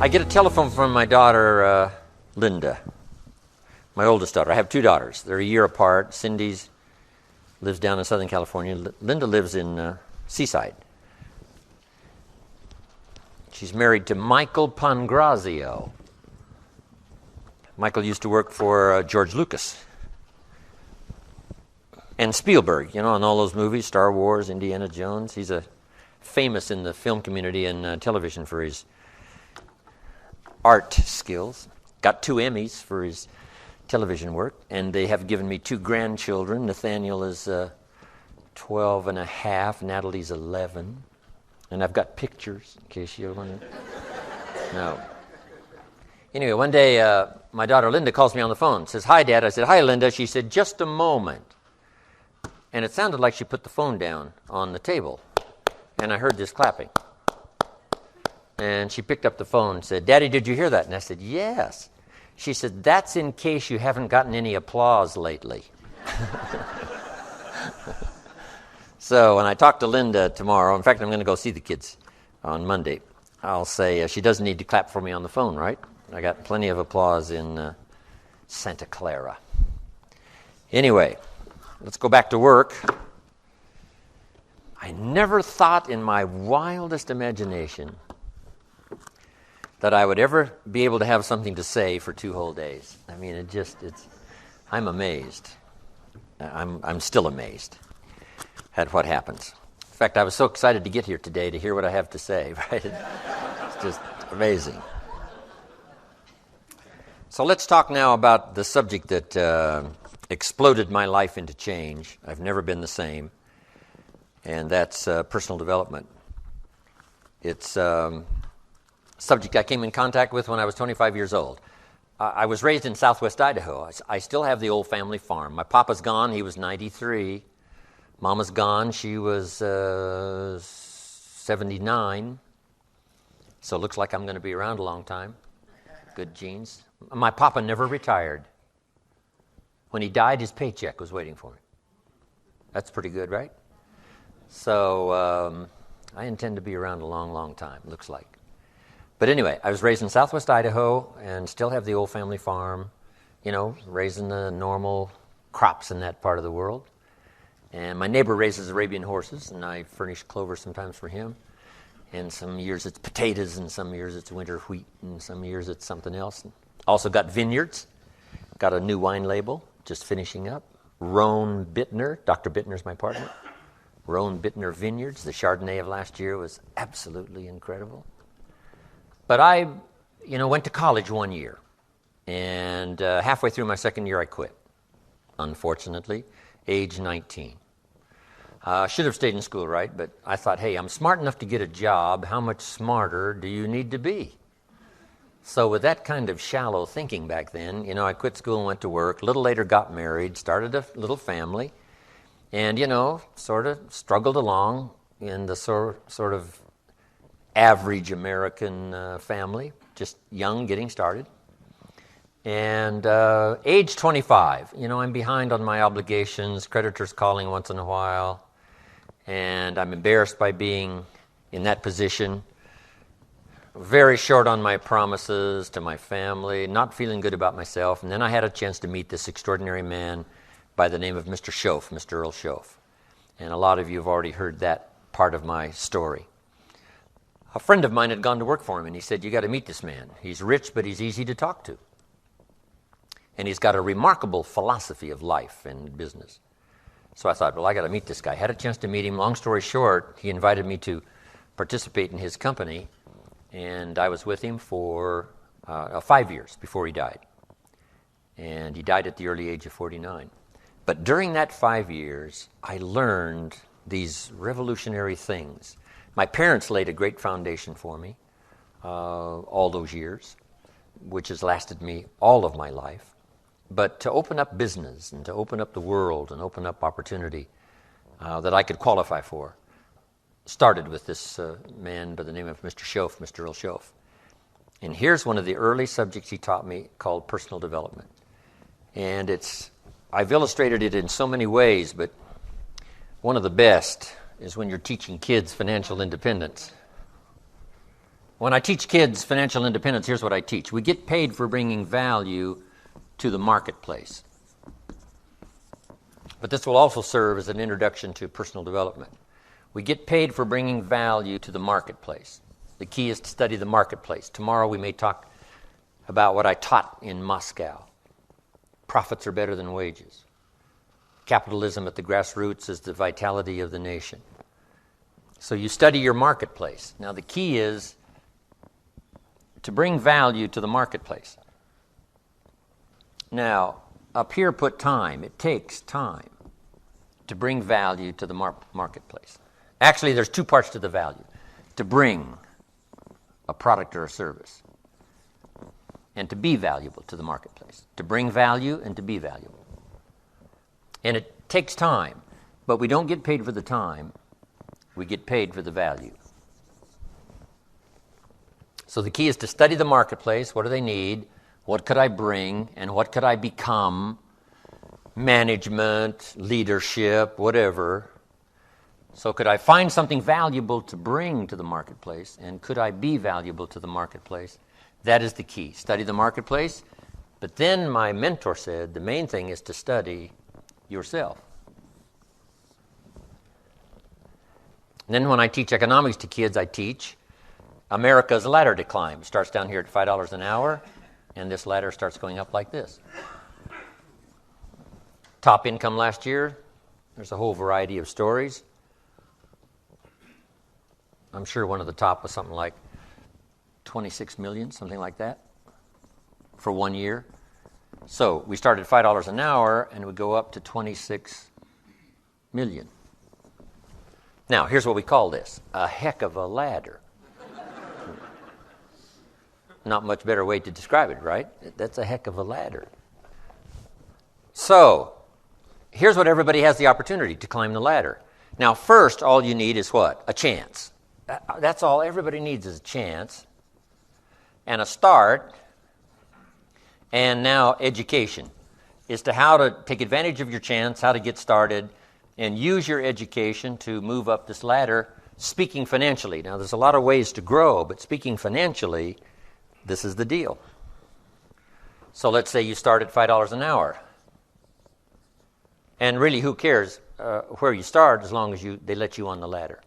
I get a telephone from my daughter, Linda, my oldest daughter. I have two daughters. They're a year apart. Cindy's lives down in Southern California. Linda lives in Seaside. She's married to Michael Pangrazio. Michael used to work for George Lucas and Spielberg, you know, on all those movies, Star Wars, Indiana Jones. He's famous in the film community and television for his art skills. Got 2 Emmys for his television work, and they have given me 2 grandchildren. Nathaniel is 12 and a half, Natalie's 11. And I've got pictures, in case you want to know. Anyway, one day, my daughter Linda calls me on the phone, says, "Hi, Dad." I said, "Hi, Linda." She said, "Just a moment." And it sounded like she put the phone down on the table. And I heard this clapping. And she picked up the phone and said, "Daddy, did you hear that?" And I said, "Yes." She said, "That's in case you haven't gotten any applause lately." So when I talk to Linda tomorrow, in fact, I'm going to go see the kids on Monday, I'll say, she doesn't need to clap for me on the phone, right? I got plenty of applause in Santa Clara. Anyway, let's go back to work. I never thought in my wildest imagination that I would ever be able to have something to say for 2 whole days. I mean, I'm amazed. I'm still amazed at what happens. In fact, I was so excited to get here today to hear what I have to say, right? It's just amazing. So let's talk now about the subject that exploded my life into change. I've never been the same, and that's personal development. It's a subject I came in contact with when I was 25 years old. I was raised in southwest Idaho. I still have the old family farm. My papa's gone. He was 93. Mama's gone. She was 79. So it looks like I'm going to be around a long time. Good genes. My papa never retired. When he died, his paycheck was waiting for him. That's pretty good, right? So I intend to be around a long, long time, looks like. But anyway, I was raised in southwest Idaho and still have the old family farm, you know, raising the normal crops in that part of the world. And my neighbor raises Arabian horses, and I furnish clover sometimes for him. And some years it's potatoes, and some years it's winter wheat, and some years it's something else. Also got vineyards, got a new wine label, just finishing up. Rohn Bittner, Dr. Bittner's my partner. Rohn Bittner Vineyards. The Chardonnay of last year was absolutely incredible. But I, went to college 1 year, and halfway through my second year I quit, unfortunately, age 19. Should have stayed in school, right? But I thought, hey, I'm smart enough to get a job. How much smarter do you need to be? So with that kind of shallow thinking back then, I quit school and went to work. A little later got married, started a little family, and, sort of struggled along in the sort of average American family, just young, getting started. And age 25, I'm behind on my obligations, creditors calling once in a while, and I'm embarrassed by being in that position, very short on my promises to my family, not feeling good about myself. And then I had a chance to meet this extraordinary man by the name of Mr. Shoaff, Mr. Earl Shoaff. And a lot of you have already heard that part of my story. A friend of mine had gone to work for him, and he said, "You got to meet this man. He's rich, but he's easy to talk to. And he's got a remarkable philosophy of life and business." So I thought, well, I got to meet this guy. Had a chance to meet him. Long story short, he invited me to participate in his company, and I was with him for 5 years before he died. And he died at the early age of 49. But during that 5 years, I learned these revolutionary things. My parents laid a great foundation for me all those years, which has lasted me all of my life. But to open up business and to open up the world and open up opportunity that I could qualify for started with this man by the name of Mr. Shoaff, Mr. Earl Shoaff. And here's one of the early subjects he taught me called personal development. And I've illustrated it in so many ways, but one of the best is when you're teaching kids financial independence. When I teach kids financial independence, here's what I teach. We get paid for bringing value to the marketplace. But this will also serve as an introduction to personal development. We get paid for bringing value to the marketplace. The key is to study the marketplace. Tomorrow we may talk about what I taught in Moscow. Profits are better than wages. Capitalism at the grassroots is the vitality of the nation. So you study your marketplace. Now the key is to bring value to the marketplace. Now, up here put time. It takes time to bring value to the marketplace. Actually, there's two parts to the value. To bring a product or a service, and to be valuable to the marketplace. To bring value and to be valuable. And it takes time, but we don't get paid for the time. We get paid for the value. So the key is to study the marketplace. What do they need? What could I bring? And what could I become? Management, leadership, whatever. So could I find something valuable to bring to the marketplace? And could I be valuable to the marketplace? That is the key. Study the marketplace. But then my mentor said the main thing is to study yourself. And then when I teach economics to kids, I teach America's ladder to climb. It starts down here at $5 an hour, and this ladder starts going up like this. Top income last year, there's a whole variety of stories. I'm sure one of the top was something like 26 million, something like that, for 1 year. So we started at $5 an hour, and it would go up to 26 million. Now, here's what we call this, a heck of a ladder. Not much better way to describe it, right? That's a heck of a ladder. So, here's what everybody has the opportunity to climb the ladder. Now, first, all you need is what? A chance. That's all everybody needs is a chance and a start, and now education as to how to take advantage of your chance, how to get started, and use your education to move up this ladder, speaking financially. Now, there's a lot of ways to grow, but speaking financially, this is the deal. So let's say you start at $5 an hour. And really, who cares where you start as long as they let you on the ladder.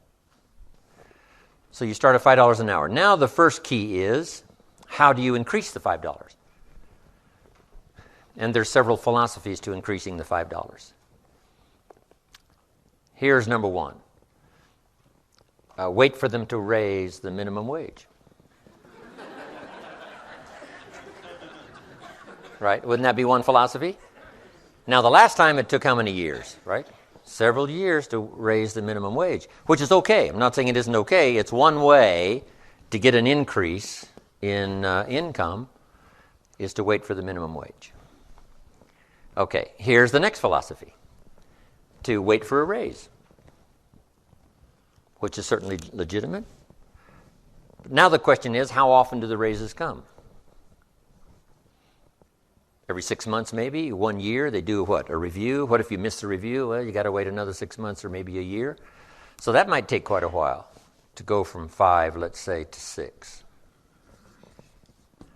So you start at $5 an hour. Now the first key is, how do you increase the $5? And there's several philosophies to increasing the $5. Here's number one. Wait for them to raise the minimum wage. Right? Wouldn't that be one philosophy? Now, the last time it took how many years, right? Several years to raise the minimum wage, which is okay. I'm not saying it isn't okay. It's one way to get an increase in income is to wait for the minimum wage. Okay, here's the next philosophy. To wait for a raise, which is certainly legitimate. Now the question is, how often do the raises come? Every 6 months, maybe 1 year, they do what? A review. What if you miss the review? Well, you got to wait another 6 months or maybe a year. So that might take quite a while to go from 5, let's say, to 6.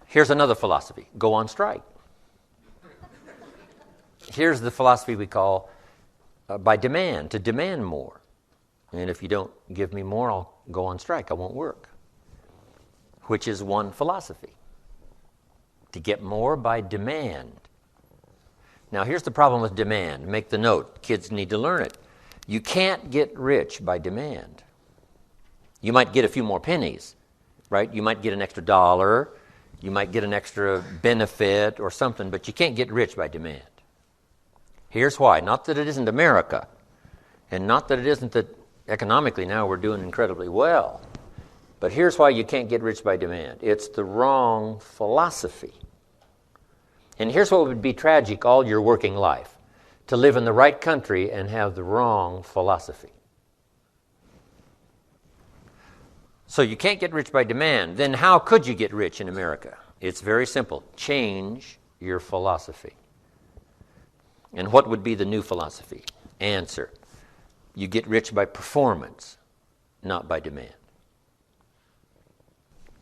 Here's another philosophy. Go on strike. Here's the philosophy we call by demand, to demand more. And if you don't give me more, I'll go on strike. I won't work. Which is one philosophy. To get more by demand. Now, here's the problem with demand. Make the note. Kids need to learn it. You can't get rich by demand. You might get a few more pennies, right? You might get an extra $1. You might get an extra benefit or something, but you can't get rich by demand. Here's why. Not that it isn't America, and not that it isn't that economically now we're doing incredibly well. But here's why you can't get rich by demand. It's the wrong philosophy. And here's what would be tragic all your working life. To live in the right country and have the wrong philosophy. So you can't get rich by demand. Then how could you get rich in America? It's very simple. Change your philosophy. And what would be the new philosophy? Answer. You get rich by performance, not by demand.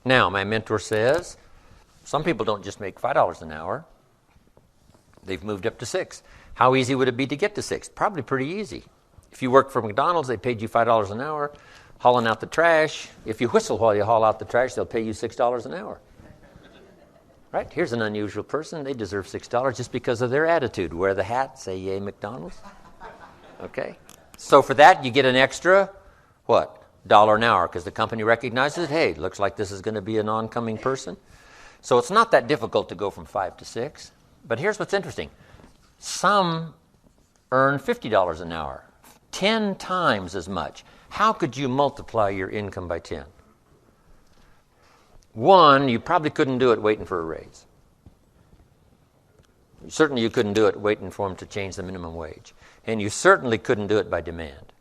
Now, my mentor says, some people don't just make $5 an hour. They've moved up to $6. How easy would it be to get to $6? Probably pretty easy. If you work for McDonald's, they paid you $5 an hour, hauling out the trash. If you whistle while you haul out the trash, they'll pay you $6 an hour. Right? Here's an unusual person. They deserve $6 just because of their attitude. Wear the hat, say yay McDonald's. Okay? So for that, you get an extra, what? $1 an hour, because the company recognizes, hey, looks like this is going to be an oncoming person. So it's not that difficult to go from 5 to 6. But here's what's interesting. Some earn $50 an hour, 10 times as much. How could you multiply your income by 10? One, you probably couldn't do it waiting for a raise. Certainly you couldn't do it waiting for them to change the minimum wage. And you certainly couldn't do it by demand.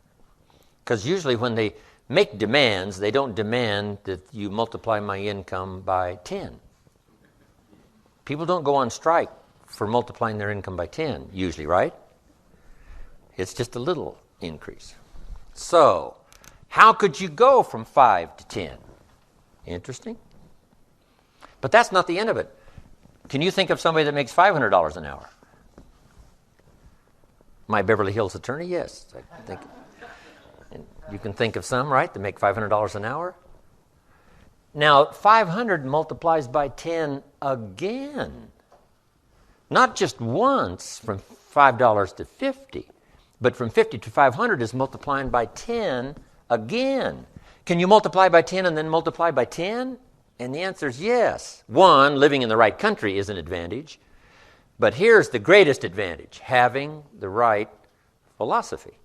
Because usually when they make demands, they don't demand that you multiply my income by 10. People don't go on strike for multiplying their income by 10, usually, right? It's just a little increase. So, how could you go from 5 to 10? Interesting. But that's not the end of it. Can you think of somebody that makes $500 an hour? My Beverly Hills attorney, yes. I think. And you can think of some, right, that make $500 an hour? Now, 500 multiplies by 10 again. Not just once from $5 to 50, but from 50 to 500 is multiplying by 10 again. Can you multiply by 10 and then multiply by 10? And the answer is yes. One, living in the right country is an advantage. But here's the greatest advantage, having the right philosophy.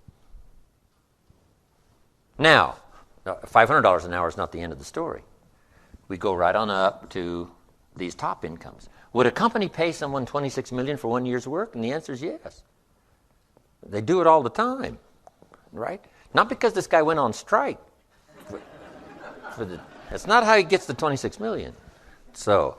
Now, $500 an hour is not the end of the story. We go right on up to these top incomes. Would a company pay someone $26 million for 1 year's work? And the answer is yes. They do it all the time, right? Not because this guy went on strike. That's not how he gets the $26 million. So,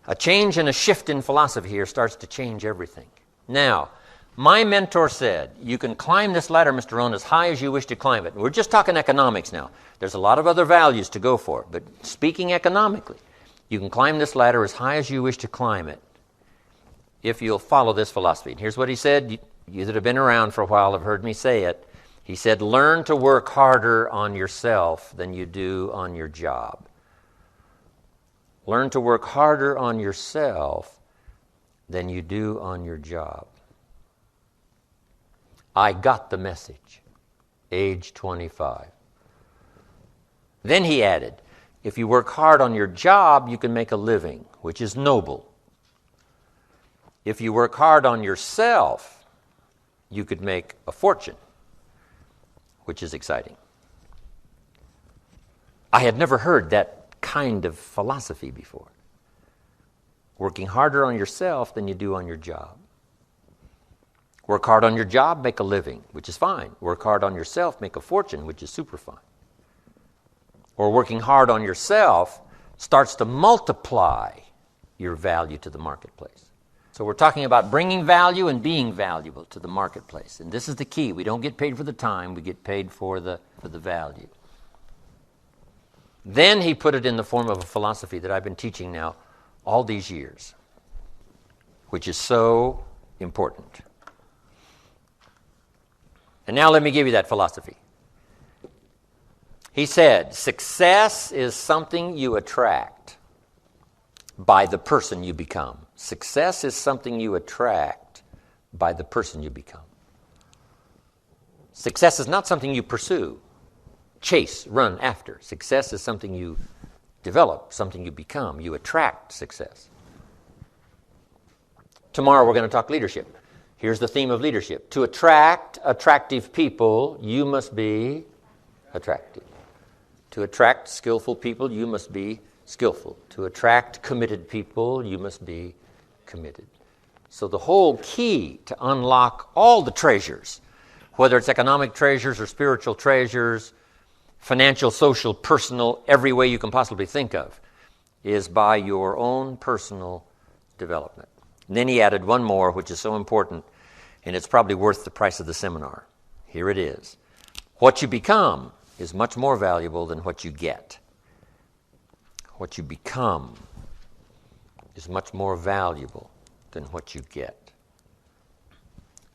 a change and a shift in philosophy here starts to change everything. Now, my mentor said, you can climb this ladder, Mr. Rohn, as high as you wish to climb it. We're just talking economics now. There's a lot of other values to go for, but speaking economically, you can climb this ladder as high as you wish to climb it if you'll follow this philosophy. And here's what he said. You that have been around for a while have heard me say it. He said, learn to work harder on yourself than you do on your job. Learn to work harder on yourself than you do on your job. I got the message, age 25. Then he added, if you work hard on your job, you can make a living, which is noble. If you work hard on yourself, you could make a fortune, which is exciting. I had never heard that kind of philosophy before. Working harder on yourself than you do on your job. Work hard on your job, make a living, which is fine. Work hard on yourself, make a fortune, which is super fine. Or working hard on yourself starts to multiply your value to the marketplace. So we're talking about bringing value and being valuable to the marketplace. And this is the key. We don't get paid for the time. We get paid for the value. Then he put it in the form of a philosophy that I've been teaching now all these years, which is so important. And now let me give you that philosophy. He said, success is something you attract by the person you become. Success is something you attract by the person you become. Success is not something you pursue, chase, run after. Success is something you develop, something you become. You attract success. Tomorrow we're going to talk leadership. Here's the theme of leadership. To attract attractive people, you must be attractive. To attract skillful people, you must be skillful. To attract committed people, you must be committed. So the whole key to unlock all the treasures, whether it's economic treasures or spiritual treasures, financial, social, personal, every way you can possibly think of, is by your own personal development. And then he added one more, which is so important, and it's probably worth the price of the seminar. Here it is. What you become is much more valuable than what you get. what you become is much more valuable than what you get.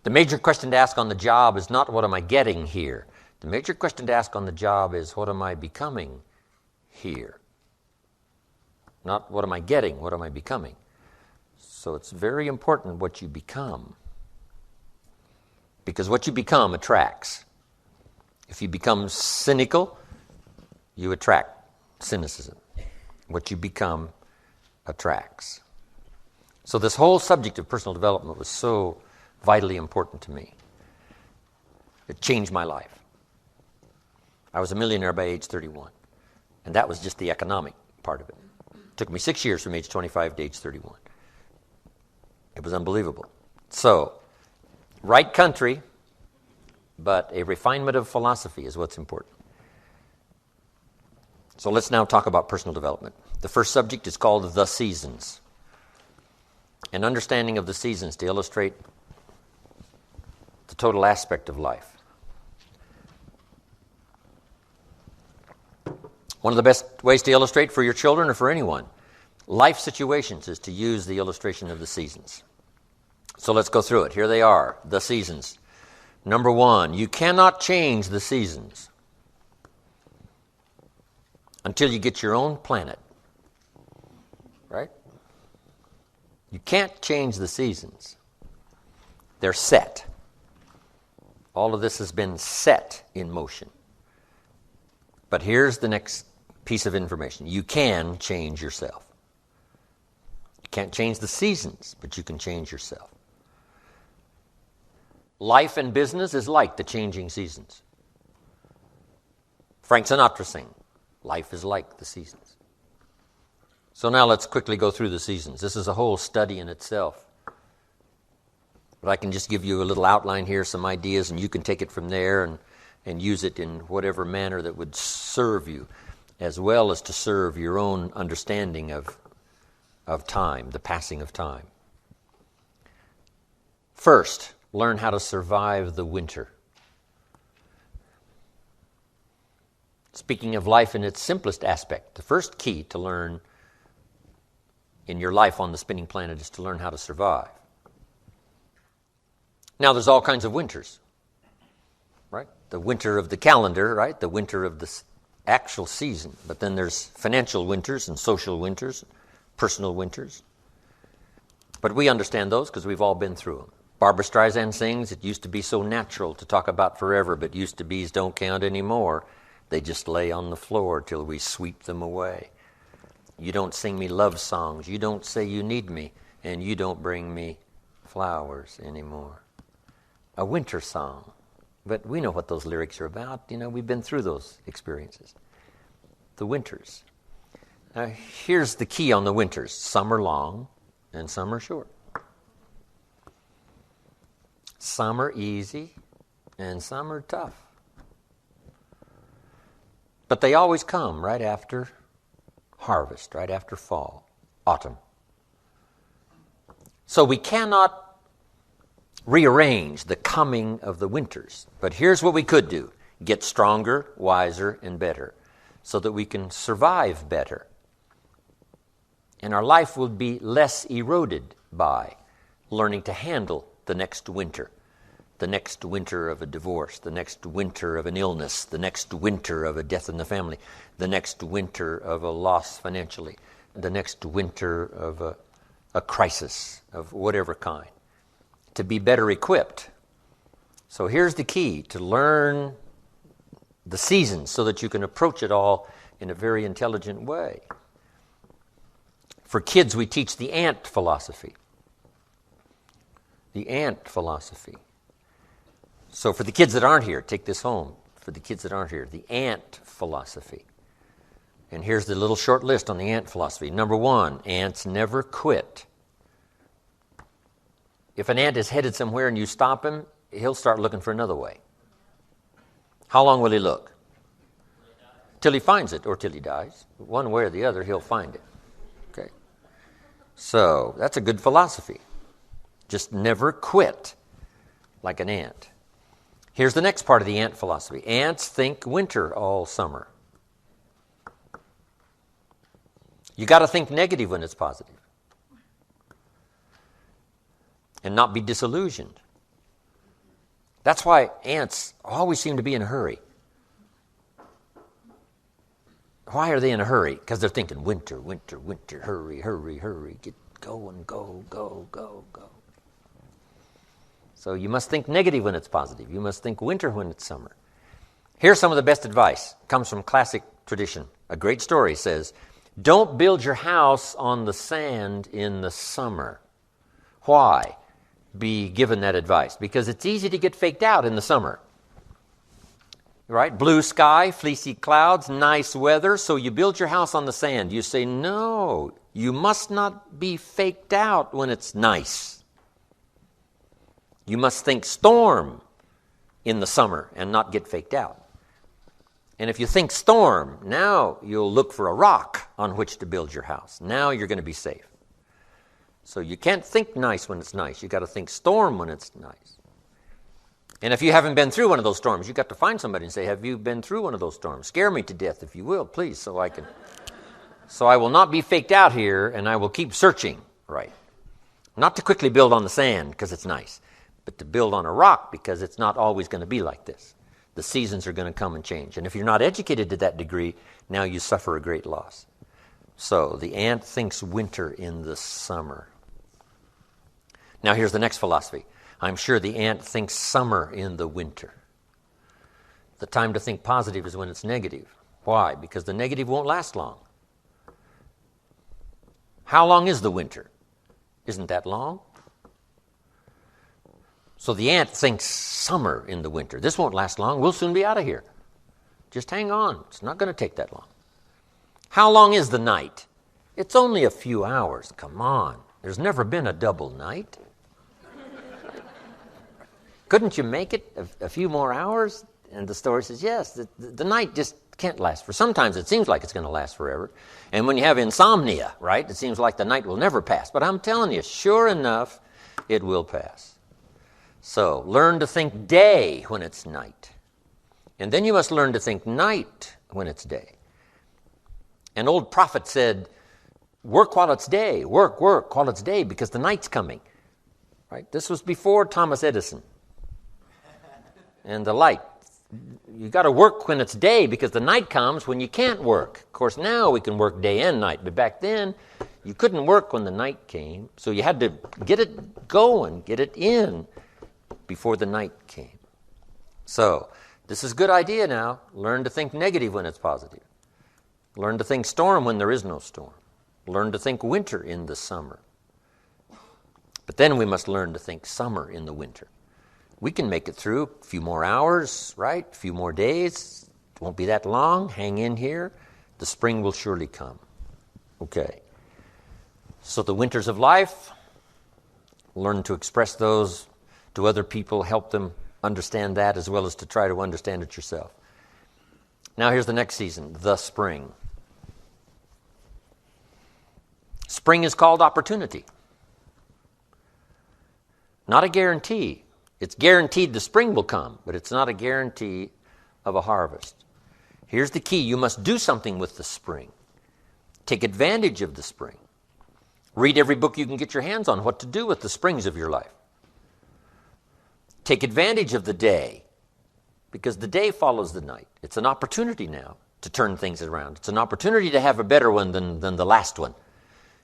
The major question to ask on the job is not what am I getting here. The major question to ask on the job is what am I becoming here? Not what am I getting, what am I becoming? So it's very important what you become. Because what you become attracts. If you become cynical, you attract cynicism. What you become attracts. So this whole subject of personal development was so vitally important to me. It changed my life. I was a millionaire by age 31. And that was just the economic part of it. It took me 6 years from age 25 to age 31. It was unbelievable. So, right country, but a refinement of philosophy is what's important. So let's now talk about personal development. The first subject is called the seasons. An understanding of the seasons to illustrate the total aspect of life. One of the best ways to illustrate for your children or for anyone life situations is to use the illustration of the seasons. So let's go through it. Here they are, the seasons. Number 1, you cannot change the seasons until you get your own planet. Right? You can't change the seasons. They're set. All of this has been set in motion. But here's the next piece of information. You can change yourself. You can't change the seasons, but you can change yourself. Life and business is like the changing seasons. Frank Sinatra sang, life is like the seasons. So now let's quickly go through the seasons. This is a whole study in itself. But I can just give you a little outline here, some ideas, and you can take it from there and use it in whatever manner that would serve you, as well as to serve your own understanding of time, the passing of time. First, learn how to survive the winter. Speaking of life in its simplest aspect, the first key to learn in your life on the spinning planet is to learn how to survive. Now, there's all kinds of winters, right? The winter of the calendar, right? The winter of the actual season. But then there's financial winters and social winters, personal winters. But we understand those because we've all been through them. Barbra Streisand sings, it used to be so natural to talk about forever, but used to be's don't count anymore. They just lay on the floor till we sweep them away. You don't sing me love songs. You don't say you need me. And you don't bring me flowers anymore. A winter song. But we know what those lyrics are about. You know, we've been through those experiences. The winters. Now, here's the key on the winters. Some are long and some are short. Some are easy and some are tough. But they always come right after harvest, right after fall, autumn. So we cannot rearrange the coming of the winters. But here's what we could do. Get stronger, wiser, and better so that we can survive better. And our life will be less eroded by learning to handle the next winter. The next winter of a divorce, the next winter of an illness, the next winter of a death in the family, the next winter of a loss financially, the next winter of a crisis of whatever kind. To be better equipped. So here's the key, to learn the seasons so that you can approach it all in a very intelligent way. For kids, we teach the ant philosophy. The ant philosophy. So for the kids that aren't here, take this home. For the kids that aren't here, the ant philosophy. And here's the little short list on the ant philosophy. Number 1, ants never quit. If an ant is headed somewhere and you stop him, he'll start looking for another way. How long will he look? Till he finds it or till he dies. One way or the other, he'll find it. Okay. So that's a good philosophy. Just never quit like an ant. Here's the next part of the ant philosophy. Ants think winter all summer. You got to think negative when it's positive. And not be disillusioned. That's why ants always seem to be in a hurry. Why are they in a hurry? Because they're thinking winter, winter, winter, hurry, hurry, hurry, get going, go, go, go, go. So you must think negative when it's positive. You must think winter when it's summer. Here's some of the best advice. It comes from classic tradition. A great story says, don't build your house on the sand in the summer. Why be given that advice? Because it's easy to get faked out in the summer. Right? Blue sky, fleecy clouds, nice weather, so you build your house on the sand. You say, no, you must not be faked out when it's nice. You must think storm in the summer and not get faked out. And if you think storm, now you'll look for a rock on which to build your house. Now you're going to be safe. So you can't think nice when it's nice. You got to think storm when it's nice. And if you haven't been through one of those storms, you got to find somebody and say, have you been through one of those storms? Scare me to death, if you will, please, so I will not be faked out here, and I will keep searching, right? Not to quickly build on the sand because it's nice, but to build on a rock because it's not always going to be like this. The seasons are going to come and change. And if you're not educated to that degree, now you suffer a great loss. So the ant thinks winter in the summer. Now here's the next philosophy. I'm sure the ant thinks summer in the winter. The time to think positive is when it's negative. Why? Because the negative won't last long. How long is the winter? Isn't that long? So the ant thinks summer in the winter. This won't last long. We'll soon be out of here. Just hang on. It's not going to take that long. How long is the night? It's only a few hours. Come on. There's never been a double night. Couldn't you make it a few more hours? And the story says, yes, the night just can't last for. Sometimes it seems like it's going to last forever. And when you have insomnia, right, it seems like the night will never pass. But I'm telling you, sure enough, it will pass. So learn to think day when it's night. And then you must learn to think night when it's day. An old prophet said, work while it's day, work while it's day, because the night's coming. Right? This was before Thomas Edison and the light. You got to work when it's day because the night comes when you can't work. Of course, now we can work day and night, but back then you couldn't work when the night came. So you had to get it going, get it in before the night came. So this is a good idea now. Learn to think negative when it's positive. Learn to think storm when there is no storm. Learn to think winter in the summer. But then we must learn to think summer in the winter. We can make it through a few more hours, right? A few more days. It won't be that long. Hang in here. The spring will surely come. Okay. So the winters of life, learn to express those to other people, help them understand that as well as to try to understand it yourself. Now here's the next season, the spring. Spring is called opportunity. Not a guarantee. It's guaranteed the spring will come, but it's not a guarantee of a harvest. Here's the key. You must do something with the spring. Take advantage of the spring. Read every book you can get your hands on what to do with the springs of your life. Take advantage of the day, because the day follows the night. It's an opportunity now to turn things around. It's an opportunity to have a better one than the last one.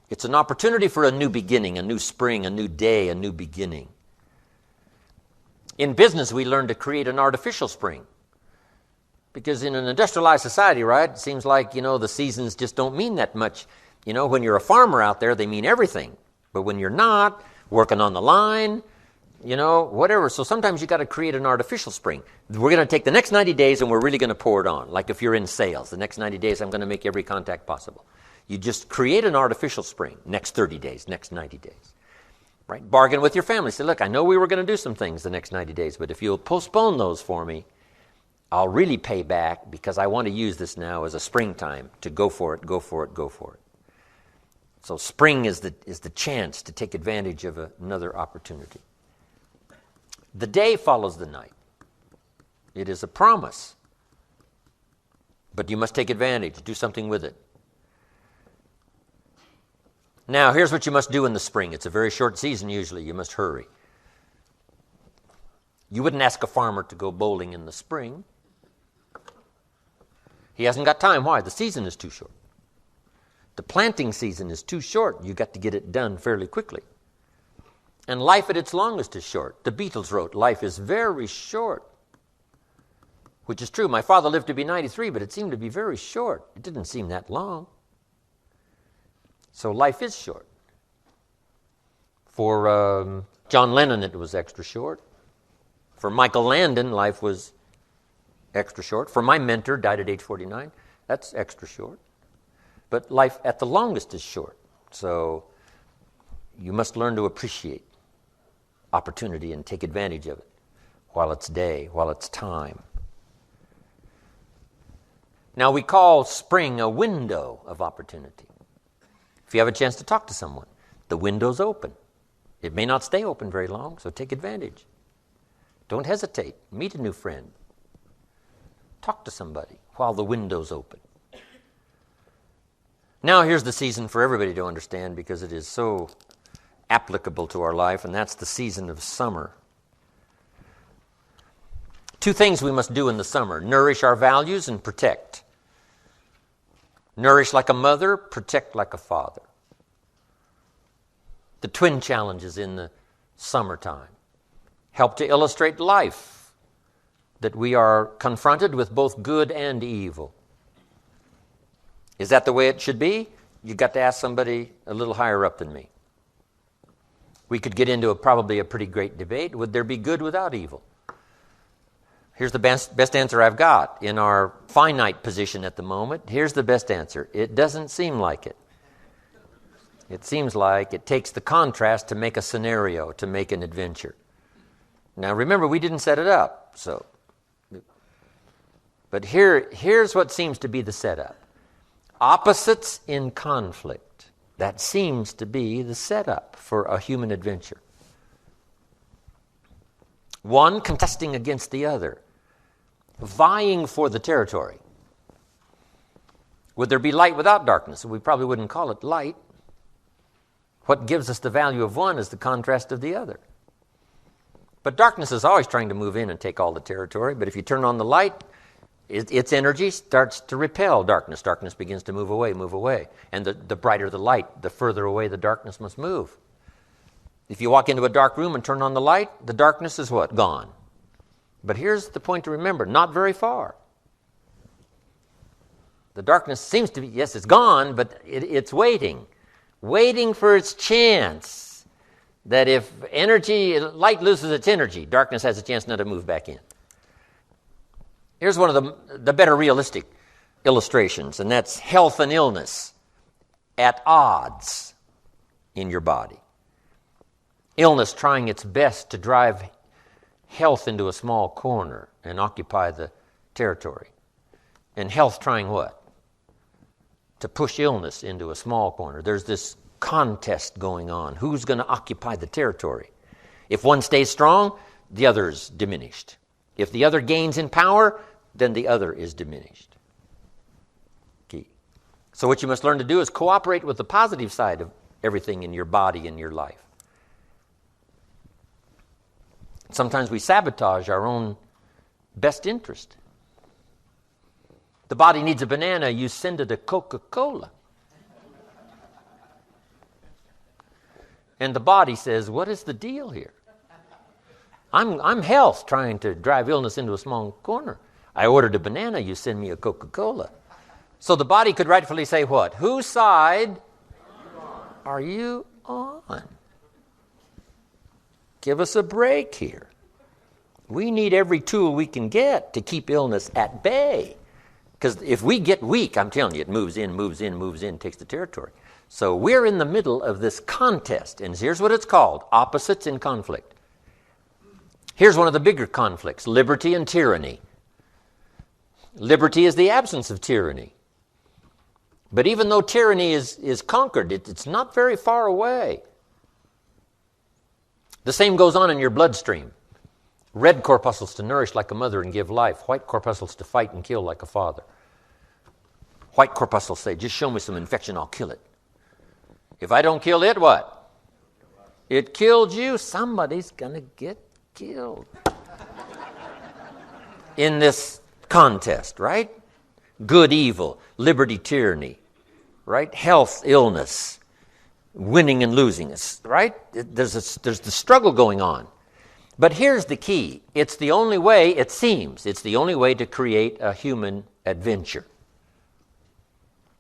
It's an opportunity for a new beginning, a new spring, a new day, a new beginning. In business, we learn to create an artificial spring. Because in an industrialized society, right, it seems like, the seasons just don't mean that much. When you're a farmer out there, they mean everything. But when you're not, working on the line, whatever. So sometimes you got to create an artificial spring. We're going to take the next 90 days and we're really going to pour it on. Like if you're in sales, the next 90 days I'm going to make every contact possible. You just create an artificial spring. Next 30 days, next 90 days. Right? Bargain with your family. Say, look, I know we were going to do some things the next 90 days, but if you'll postpone those for me, I'll really pay back because I want to use this now as a springtime to go for it, go for it, go for it. So spring is the chance to take advantage of another opportunity. The day follows the night. It is a promise. But you must take advantage, do something with it. Now, here's what you must do in the spring. It's a very short season usually. You must hurry. You wouldn't ask a farmer to go bowling in the spring. He hasn't got time. Why? The season is too short. The planting season is too short. You've got to get it done fairly quickly. And life at its longest is short. The Beatles wrote, life is very short. Which is true. My father lived to be 93, but it seemed to be very short. It didn't seem that long. So life is short. For John Lennon, it was extra short. For Michael Landon, life was extra short. For my mentor, died at age 49, that's extra short. But life at the longest is short. So you must learn to appreciate opportunity and take advantage of it while it's day, while it's time. Now, we call spring a window of opportunity. If you have a chance to talk to someone, the window's open. It may not stay open very long, so take advantage. Don't hesitate. Meet a new friend. Talk to somebody while the window's open. Now, here's the season for everybody to understand because it is so applicable to our life, and that's the season of summer. Two things we must do in the summer: nourish our values and protect. Nourish like a mother, protect like a father. The twin challenges in the summertime help to illustrate life, that we are confronted with both good and evil. Is that the way it should be? You've got to ask somebody a little higher up than me. We could get into probably a pretty great debate. Would there be good without evil? Here's the best answer I've got. In our finite position at the moment, here's the best answer. It doesn't seem like it. It seems like it takes the contrast to make a scenario, to make an adventure. Now remember, we didn't set it up, so. But here's what seems to be the setup. Opposites in conflict. That seems to be the setup for a human adventure. One contesting against the other, vying for the territory. Would there be light without darkness? We probably wouldn't call it light. What gives us the value of one is the contrast of the other. But darkness is always trying to move in and take all the territory. But if you turn on the light, its energy starts to repel darkness. Darkness begins to move away. And the brighter the light, the further away the darkness must move. If you walk into a dark room and turn on the light, the darkness is what? Gone. But here's the point to remember, not very far. The darkness seems to be, yes, it's gone, but it's waiting for its chance. That if light loses its energy, darkness has a chance now to move back in. Here's one of the better realistic illustrations, and that's health and illness at odds in your body. Illness trying its best to drive health into a small corner and occupy the territory. And health trying what? To push illness into a small corner. There's this contest going on. Who's going to occupy the territory? If one stays strong, the other's diminished. If the other gains in power, then the other is diminished. Key. So what you must learn to do is cooperate with the positive side of everything in your body and your life. Sometimes we sabotage our own best interest. The body needs a banana, you send it a Coca-Cola. And the body says, what is the deal here? I'm health trying to drive illness into a small corner. I ordered a banana, you send me a Coca-Cola. So the body could rightfully say what? Whose side are you on? Give us a break here. We need every tool we can get to keep illness at bay. Because if we get weak, I'm telling you, it moves in, takes the territory. So we're in the middle of this contest, and here's what it's called, opposites in conflict. Here's one of the bigger conflicts, liberty and tyranny. Liberty is the absence of tyranny. But even though tyranny is conquered, it's not very far away. The same goes on in your bloodstream. Red corpuscles to nourish like a mother and give life. White corpuscles to fight and kill like a father. White corpuscles say, just show me some infection, I'll kill it. If I don't kill it, what? It killed you. Somebody's going to get killed in this contest, right? Good, evil, liberty, tyranny, right? Health, illness, winning and losing, right? There's the struggle going on. But here's the key. It's the only way, it seems, it's the only way to create a human adventure.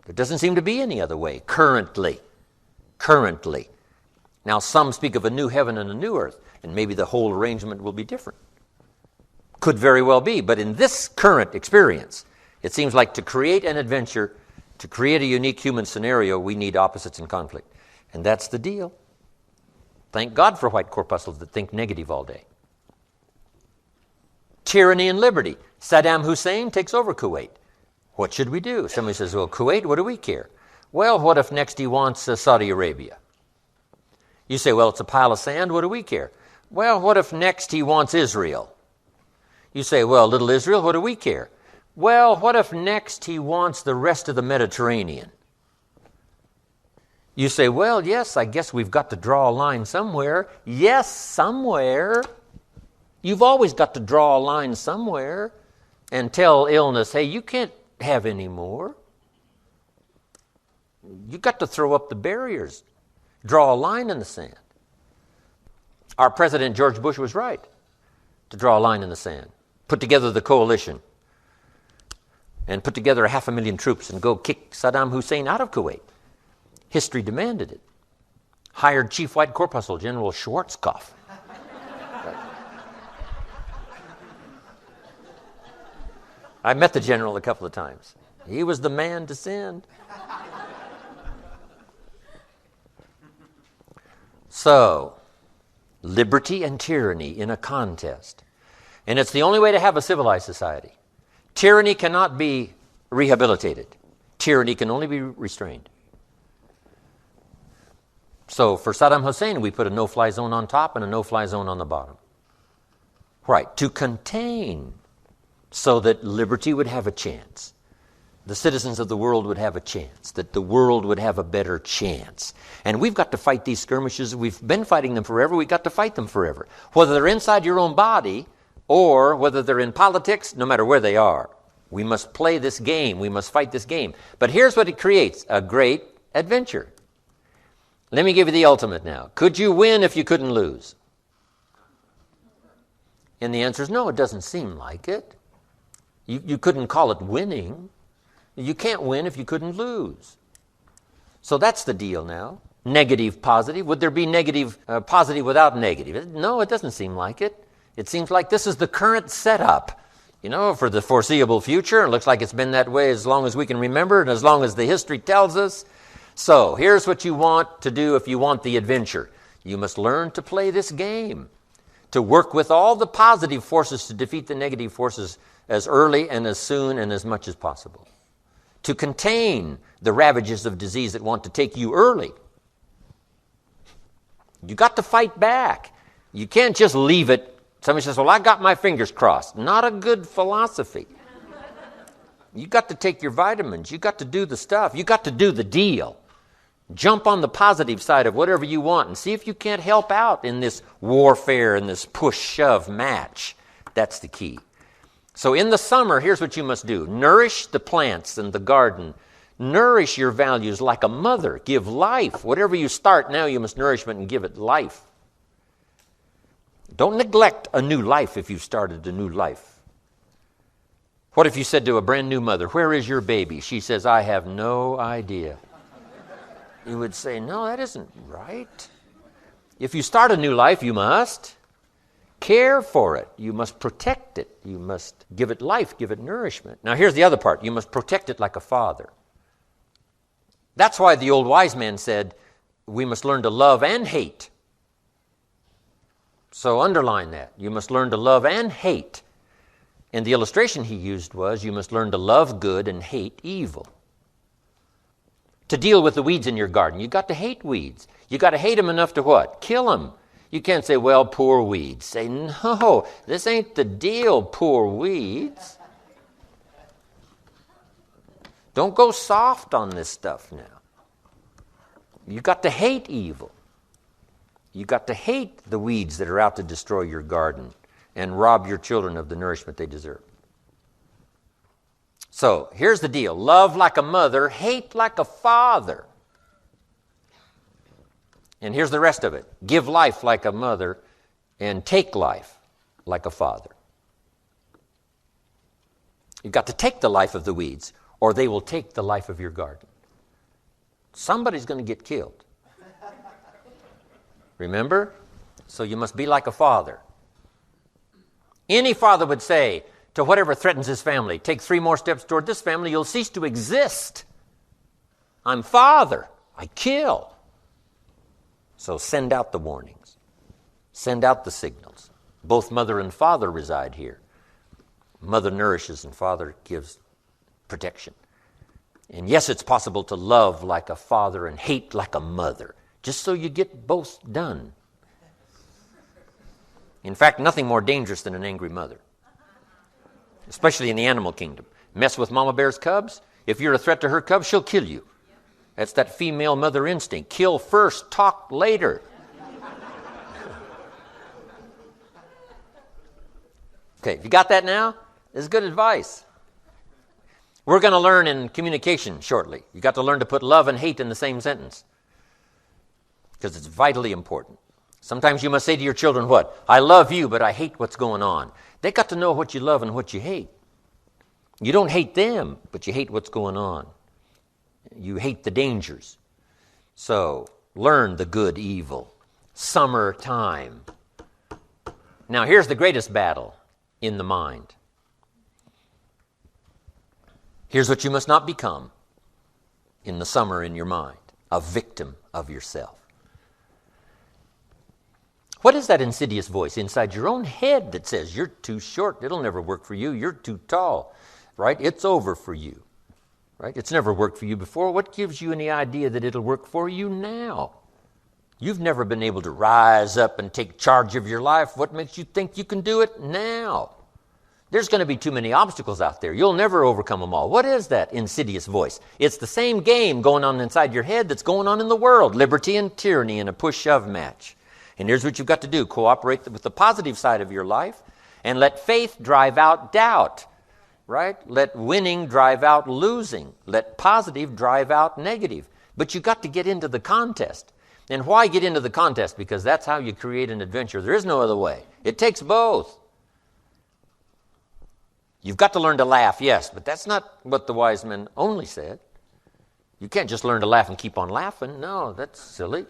There doesn't seem to be any other way currently. Now, some speak of a new heaven and a new earth, and maybe the whole arrangement will be different. Could very well be, but in this current experience, it seems like to create an adventure, to create a unique human scenario, we need opposites in conflict. And that's the deal. Thank God for white corpuscles that think negative all day. Tyranny and liberty. Saddam Hussein takes over Kuwait. What should we do? Somebody says, well, Kuwait, what do we care? Well, what if next he wants Saudi Arabia? You say, well, it's a pile of sand, what do we care? Well, what if next he wants Israel? You say, well, little Israel, what do we care? Well, what if next he wants the rest of the Mediterranean? You say, well, yes, I guess we've got to draw a line somewhere. Yes, somewhere. You've always got to draw a line somewhere and tell illness, hey, you can't have any more. You've got to throw up the barriers, draw a line in the sand. Our President George Bush was right to draw a line in the sand, put together the coalition, and put together 500,000 troops and go kick Saddam Hussein out of Kuwait. History demanded it. Hired Chief White Corpuscle General Schwarzkopf. I met the general a couple of times. He was the man to send. So, liberty and tyranny in a contest. And it's the only way to have a civilized society. Tyranny cannot be rehabilitated. Tyranny can only be restrained. So for Saddam Hussein, we put a no-fly zone on top and a no-fly zone on the bottom. Right, to contain so that liberty would have a chance. The citizens of the world would have a chance, that the world would have a better chance. And we've got to fight these skirmishes. We've been fighting them forever. We've got to fight them forever. Whether they're inside your own body or whether they're in politics, no matter where they are. We must play this game. We must fight this game. But here's what it creates, a great adventure. Let me give you the ultimate now. Could you win if you couldn't lose? And the answer is no, it doesn't seem like it. You couldn't call it winning. You can't win if you couldn't lose. So that's the deal now. Negative, positive. Would there be negative, positive without negative? No, it doesn't seem like it. It seems like this is the current setup, for the foreseeable future. It looks like it's been that way as long as we can remember and as long as the history tells us. So here's what you want to do if you want the adventure. You must learn to play this game, to work with all the positive forces to defeat the negative forces as early and as soon and as much as possible. To contain the ravages of disease that want to take you early. You got to fight back. You can't just leave it. Somebody says, well, I got my fingers crossed. Not a good philosophy. You got to take your vitamins. You got to do the stuff. You got to do the deal. Jump on the positive side of whatever you want and see if you can't help out in this warfare and this push-shove match. That's the key. So in the summer, here's what you must do. Nourish the plants and the garden. Nourish your values like a mother. Give life. Whatever you start now, you must nourishment and give it life. Don't neglect a new life if you've started a new life. What if you said to a brand new mother, where is your baby? She says, I have no idea. You would say, no, that isn't right. If you start a new life, you must care for it. You must protect it. You must give it life, give it nourishment. Now here's the other part. You must protect it like a father. That's why the old wise man said, we must learn to love and hate. So underline that. You must learn to love and hate. And the illustration he used was, you must learn to love good and hate evil. To deal with the weeds in your garden, you've got to hate weeds. You've got to hate them enough to what? Kill them. You can't say, well, poor weeds. Say, no, this ain't the deal, poor weeds. Don't go soft on this stuff now. You got to hate evil. You got to hate the weeds that are out to destroy your garden and rob your children of the nourishment they deserve. So here's the deal. Love like a mother, hate like a father. And here's the rest of it. Give life like a mother and take life like a father. You've got to take the life of the weeds, or they will take the life of your garden. Somebody's going to get killed. Remember? So you must be like a father. Any father would say to whatever threatens his family, take 3 more steps toward this family, you'll cease to exist. I'm father. I kill. So send out the warnings. Send out the signals. Both mother and father reside here. Mother nourishes and father gives protection. And yes, it's possible to love like a father and hate like a mother, just so you get both done. In fact, nothing more dangerous than an angry mother, especially in the animal kingdom. Mess with mama bear's cubs, if you're a threat to her cubs, she'll kill you. That's that female mother instinct. Kill first, talk later. Okay, you got that now? This is good advice. We're going to learn in communication shortly. You got to learn to put love and hate in the same sentence, because it's vitally important. Sometimes you must say to your children, what? I love you, but I hate what's going on. They got to know what you love and what you hate. You don't hate them, but you hate what's going on. You hate the dangers. So, learn the good, evil. Summertime. Now, here's the greatest battle in the mind. Here's what you must not become in the summer in your mind. A victim of yourself. What is that insidious voice inside your own head that says, you're too short, it'll never work for you, you're too tall, right? It's over for you, right? It's never worked for you before. What gives you any idea that it'll work for you now? You've never been able to rise up and take charge of your life. What makes you think you can do it now? There's going to be too many obstacles out there. You'll never overcome them all. What is that insidious voice? It's the same game going on inside your head that's going on in the world. Liberty and tyranny in a push-shove match. And here's what you've got to do. Cooperate with the positive side of your life and let faith drive out doubt, right? Let winning drive out losing. Let positive drive out negative. But you've got to get into the contest. And why get into the contest? Because that's how you create an adventure. There is no other way. It takes both. You've got to learn to laugh, yes, but that's not what the wise men only said. You can't just learn to laugh and keep on laughing. No, that's silly.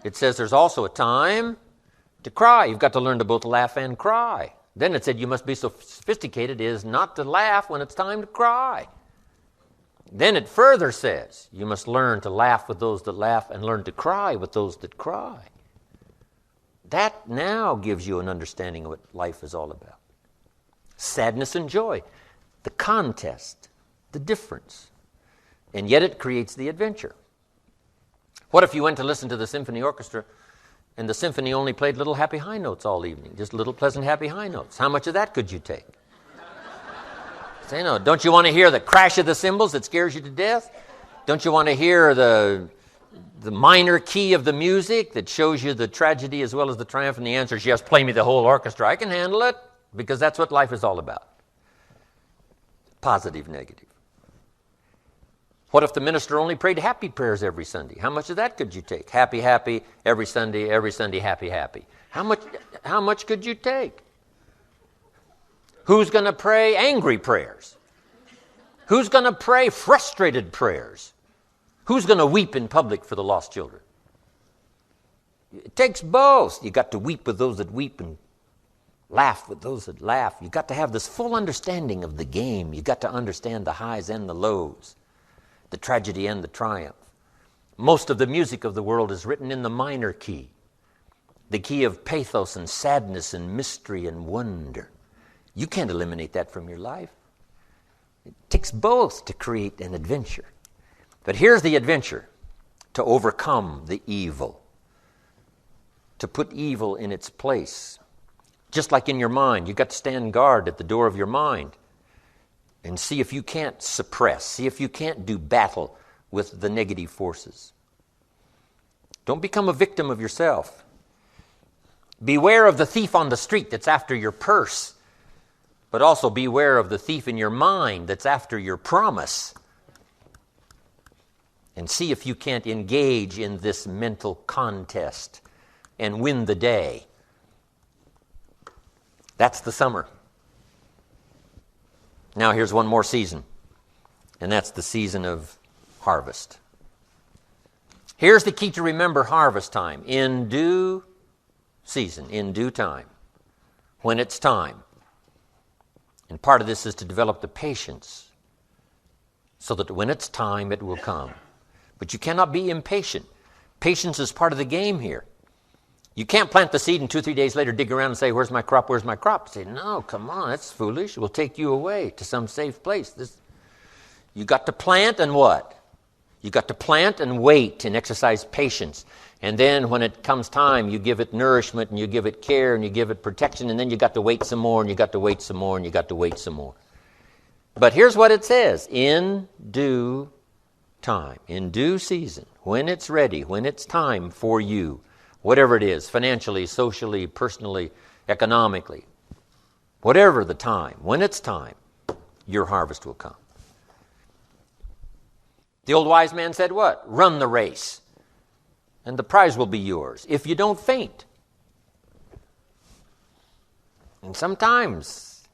It says there's also a time to cry. You've got to learn to both laugh and cry. Then it said you must be so sophisticated as not to laugh when it's time to cry. Then it further says you must learn to laugh with those that laugh and learn to cry with those that cry. That now gives you an understanding of what life is all about. Sadness and joy, the contest, the difference. And yet it creates the adventure. What if you went to listen to the symphony orchestra and the symphony only played little happy high notes all evening, just little pleasant happy high notes? How much of that could you take? Say no. Don't you want to hear the crash of the cymbals that scares you to death? Don't you want to hear the minor key of the music that shows you the tragedy as well as the triumph? And the answer is yes, play me the whole orchestra. I can handle it. Because that's what life is all about. Positive, negative. What if the minister only prayed happy prayers every Sunday? How much of that could you take? Happy, happy, every Sunday, happy, happy. How much could you take? Who's going to pray angry prayers? Who's going to pray frustrated prayers? Who's going to weep in public for the lost children? It takes both. You got to weep with those that weep and laugh with those that laugh. You've got to have this full understanding of the game. You've got to understand the highs and the lows, the tragedy and the triumph. Most of the music of the world is written in the minor key, the key of pathos and sadness and mystery and wonder. You can't eliminate that from your life. It takes both to create an adventure. But here's the adventure: to overcome the evil, to put evil in its place. Just like in your mind, you've got to stand guard at the door of your mind and see if you can't suppress, see if you can't do battle with the negative forces. Don't become a victim of yourself. Beware of the thief on the street that's after your purse, but also beware of the thief in your mind that's after your promise. And see if you can't engage in this mental contest and win the day. That's the summer. Now here's one more season, and that's the season of harvest. Here's the key to remember harvest time. In due season, in due time, when it's time. And part of this is to develop the patience so that when it's time, it will come. But you cannot be impatient. Patience is part of the game here. You can't plant the seed and 2-3 days later dig around and say, where's my crop, where's my crop? Say, no, come on, that's foolish. It will take you away to some safe place. You got to plant and what? You got to plant and wait and exercise patience. And then when it comes time, you give it nourishment and you give it care and you give it protection, and then you got to wait some more and you got to wait some more and you got to wait some more. But here's what it says, in due time, in due season, when it's ready, when it's time for you, whatever it is, financially, socially, personally, economically, whatever the time, when it's time, your harvest will come. The old wise man said what? Run the race, and the prize will be yours if you don't faint. And sometimes,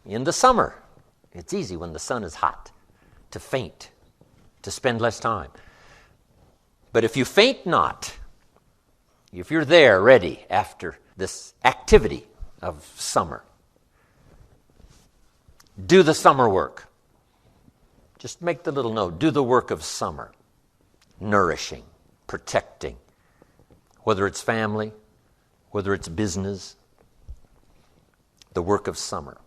in the summer, it's easy when the sun is hot to faint, to spend less time. But if you faint not, if you're there ready after this activity of summer, do the summer work. Just make the little note. Do the work of summer. Nourishing, protecting. Whether it's family, whether it's business. The work of summer.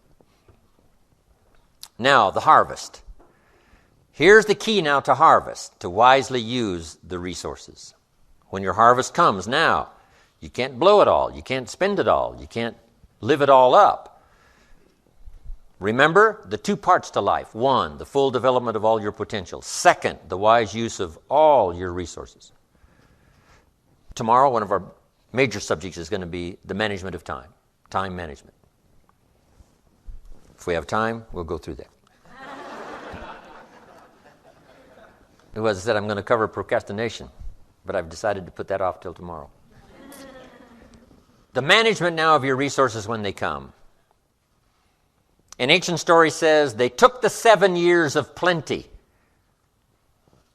Now, the harvest. Here's the key now to harvest, to wisely use the resources. When your harvest comes now, you can't blow it all. You can't spend it all. You can't live it all up. Remember the two parts to life. One, the full development of all your potential. Second, the wise use of all your resources. Tomorrow, one of our major subjects is going to be the management of time. Time management. If we have time, we'll go through that. As I said, I'm going to cover procrastination, but I've decided to put that off till tomorrow. The management now of your resources when they come. An ancient story says they took the 7 years of plenty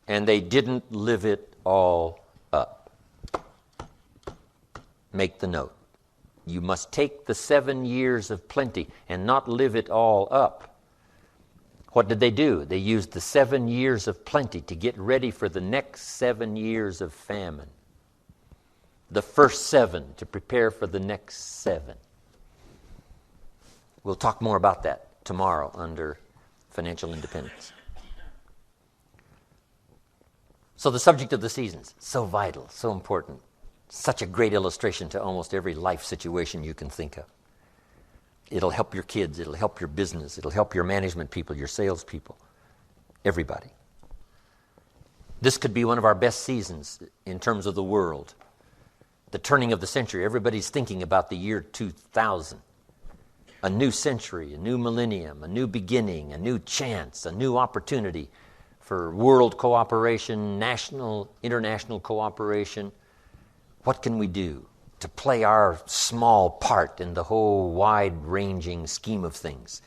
and they didn't live it all up. Make the note. You must take the 7 years of plenty and not live it all up. What did they do? They used the 7 years of plenty to get ready for the next 7 years of famine. The first 7 to prepare for the next 7. We'll talk more about that tomorrow under financial independence. So the subject of the seasons, so vital, so important. Such a great illustration to almost every life situation you can think of. It'll help your kids, it'll help your business, it'll help your management people, your sales people, everybody. This could be one of our best seasons in terms of the world. The turning of the century, everybody's thinking about the year 2000. A new century, a new millennium, a new beginning, a new chance, a new opportunity for world cooperation, national, international cooperation. What can we do to play our small part in the whole wide-ranging scheme of things?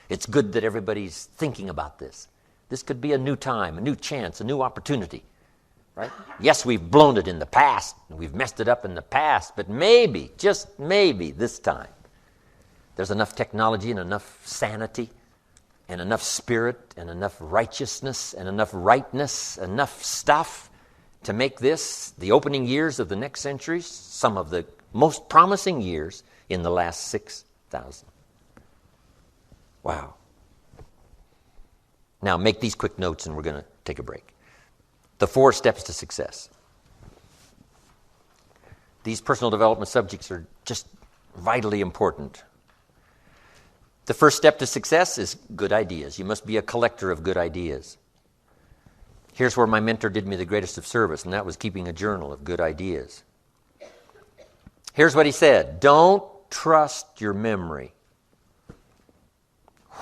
It's good that everybody's thinking about this. This could be a new time, a new chance, a new opportunity, right? Yes, we've blown it in the past, and we've messed it up in the past, but maybe, just maybe this time, there's enough technology and enough sanity and enough spirit and enough righteousness and enough rightness, enough stuff to make this, the opening years of the next century, some of the most promising years in the last 6,000. Wow. Now, make these quick notes and we're going to take a break. The 4 steps to success. These personal development subjects are just vitally important. The first step to success is good ideas. You must be a collector of good ideas. Here's where my mentor did me the greatest of service, and that was keeping a journal of good ideas. Here's what he said: don't trust your memory.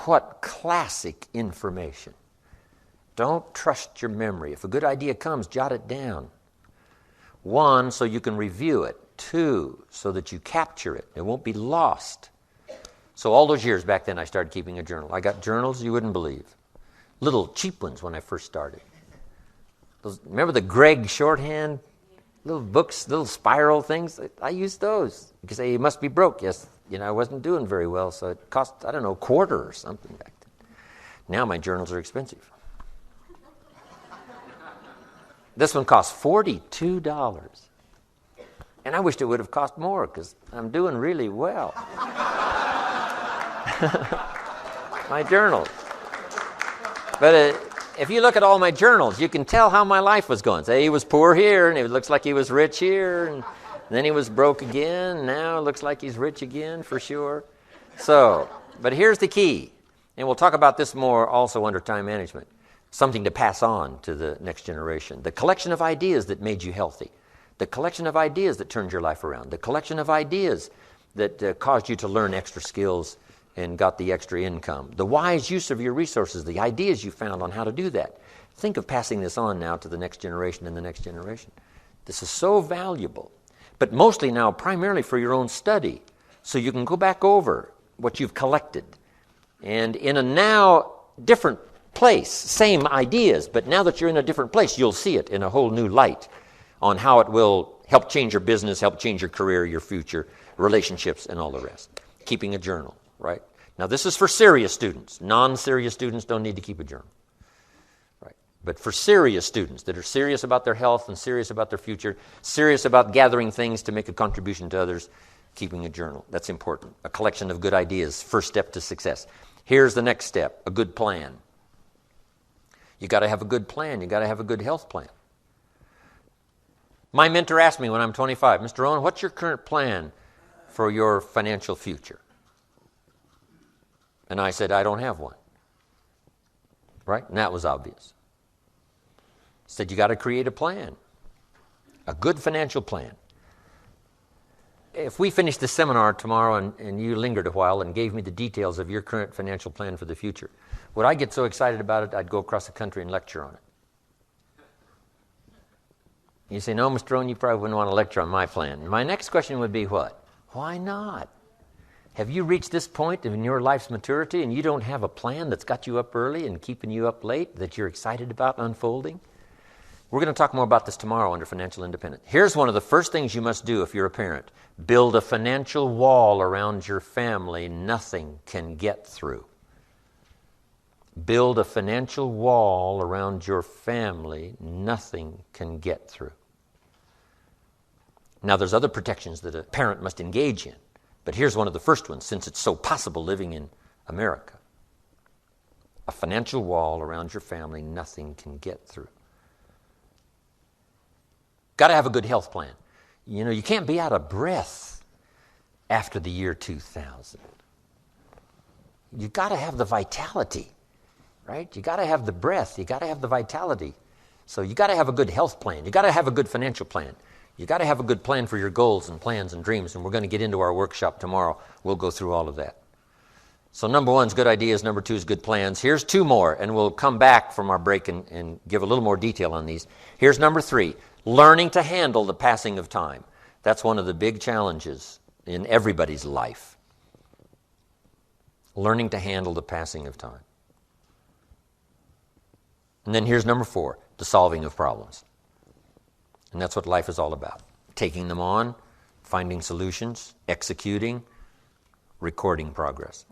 What classic information. Don't trust your memory. If a good idea comes, jot it down. 1, so you can review it. 2, so that you capture it. It won't be lost. So all those years back then, I started keeping a journal. I got journals you wouldn't believe. Little cheap ones when I first started. Remember the Gregg shorthand? Little books, little spiral things? I used those. You could say, you must be broke. Yes, I wasn't doing very well, so it cost, I don't know, $0.25 or something back then. Now my journals are expensive. This one costs $42. And I wished it would have cost more because I'm doing really well. My journals. But if you look at all my journals, you can tell how my life was going. Say he was poor here, and it looks like he was rich here, and then he was broke again. Now it looks like he's rich again for sure. So, but here's the key, and we'll talk about this more also under time management. Something to pass on to the next generation. The collection of ideas that made you healthy. The collection of ideas that turned your life around. The collection of ideas that caused you to learn extra skills and got the extra income. The wise use of your resources, the ideas you found on how to do that. Think of passing this on now to the next generation and the next generation. This is so valuable, but mostly now primarily for your own study, so you can go back over what you've collected. And in a now different place, same ideas, but now that you're in a different place, you'll see it in a whole new light on how it will help change your business, help change your career, your future, relationships, and all the rest. Keeping a journal, right? Now, this is for serious students. Non-serious students don't need to keep a journal, right? But for serious students that are serious about their health and serious about their future, serious about gathering things to make a contribution to others, keeping a journal. That's important. A collection of good ideas, first step to success. Here's the next step, a good plan. You got to have a good plan. You got to have a good health plan. My mentor asked me when I'm 25, Mr. Rohn, what's your current plan for your financial future? And I said, I don't have one. Right? And that was obvious. He said, you got to create a plan. A good financial plan. If we finished the seminar tomorrow and you lingered a while and gave me the details of your current financial plan for the future, would I get so excited about it, I'd go across the country and lecture on it? You say, no, Mr. Rohn, you probably wouldn't want to lecture on my plan. My next question would be what? Why not? Have you reached this point in your life's maturity and you don't have a plan that's got you up early and keeping you up late that you're excited about unfolding? We're going to talk more about this tomorrow under Financial Independence. Here's one of the first things you must do if you're a parent. Build a financial wall around your family nothing can get through. Build a financial wall around your family nothing can get through. Now, there's other protections that a parent must engage in, but here's one of the first ones, since it's so possible living in America. A financial wall around your family nothing can get through. Got to have a good health plan. You can't be out of breath after the year 2000. You got to have the vitality. Right? You got to have the breath. You got to have the vitality. So you got to have a good health plan. You got to have a good financial plan. You got to have a good plan for your goals and plans and dreams. And we're going to get into our workshop tomorrow. We'll go through all of that. So number 1 is good ideas. Number 2 is good plans. Here's 2 more, and we'll come back from our break and give a little more detail on these. Here's number 3, learning to handle the passing of time. That's one of the big challenges in everybody's life. Learning to handle the passing of time. And then here's number 4, the solving of problems. And that's what life is all about. Taking them on, finding solutions, executing, recording progress.